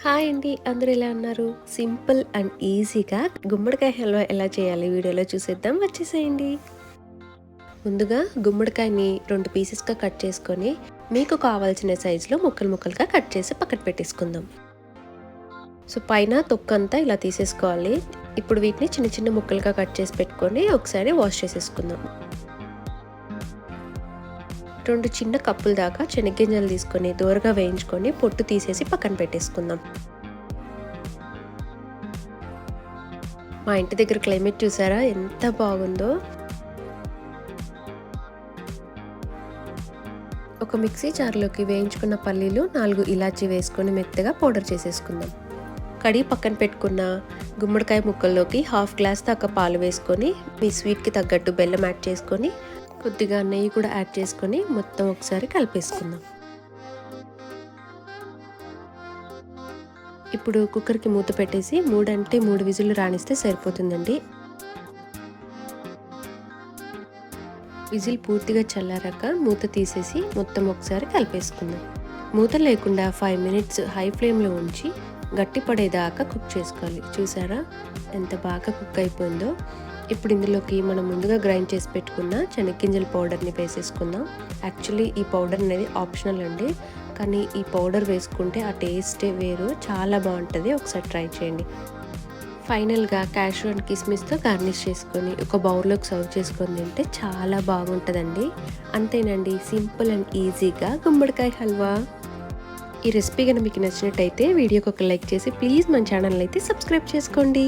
Hi అండి. అందరూ ఎలా ఉన్నారు? సింపుల్ అండ్ ఈజీగా గుమ్మడికాయ హల్వా ఎలా చేయాలి వీడియోలో చూసేద్దాం. వచ్చేసేయండి. ముందుగా గుమ్మడికాయని 2 పీసెస్‌గా కట్ చేసుకొని మీకు కావాల్సిన సైజులో ముక్కలు ముక్కలుగా కట్ చేసి పక్కన పెట్టేసుకుందాం. సో, పైన తొక్కంతా ఇలా తీసేసుకోవాలి. ఇప్పుడు వీటిని చిన్న చిన్న ముక్కలుగా కట్ చేసి పెట్టుకొని ఒకసారి వాష్ చేసేసుకుందాం. 2 చిన్న కప్పుల దాకా శనగగింజలు తీసుకొని దోరగా వేయించుకొని పొట్టు తీసేసి పక్కన పెట్టేసుకుందాం. మా ఇంటి దగ్గర క్లైమేట్ చూసారా ఎంత బాగుందో. ఒక మిక్సీ జార్లోకి వేయించుకున్న పల్లీలు 4 ఇలాచీ వేసుకొని మెత్తగా పౌడర్ చేసేసుకుందాం. కడిగి పక్కన పెట్టుకున్న గుమ్మడికాయ ముక్కల్లోకి 1/2 గ్లాస్ దాకా పాలు వేసుకొని మీ స్వీట్కి తగ్గట్టు బెల్లం యాడ్ చేసుకొని కొద్దిగా నెయ్యి కూడా యాడ్ చేసుకొని మొత్తం ఒకసారి కలిపేసుకుందాం. ఇప్పుడు కుక్కర్కి మూత పెట్టేసి 3 అంటే 3 విజిల్లు రాణిస్తే సరిపోతుందండి. విజిల్ పూర్తిగా చల్లారాక మూత తీసేసి మొత్తం ఒకసారి కలిపేసుకుందాం. మూత లేకుండా 5 మినిట్స్ హై ఫ్లేమ్లో ఉంచి గట్టి పడేదాకా కుక్ చేసుకోవాలి. చూసారా ఎంత బాగా కుక్ అయిపోయిందో. ఇప్పుడు ఇందులోకి మనం ముందుగా గ్రైండ్ చేసి పెట్టుకున్న శనగగింజల పౌడర్ని వేసేసుకుందాం. యాక్చువల్లీ ఈ పౌడర్ అనేది ఆప్షనల్ అండి, కానీ ఈ పౌడర్ వేసుకుంటే ఆ టేస్టే వేరు, చాలా బాగుంటుంది. ఒకసారి ట్రై చేయండి. ఫైనల్గా క్యాష్యూ అండ్ కిస్మిస్తో గార్నిష్ చేసుకొని ఒక బౌల్లోకి సర్వ్ చేసుకొని తింటే చాలా బాగుంటుందండి. అంతేనండి, సింపుల్ అండ్ ఈజీగా గుమ్మడికాయ హల్వా. ఈ రెసిపీ కనుక మీకు నచ్చినట్టయితే వీడియోకి ఒక లైక్ చేసి ప్లీజ్ మన ఛానల్ అయితే సబ్స్క్రైబ్ చేసుకోండి.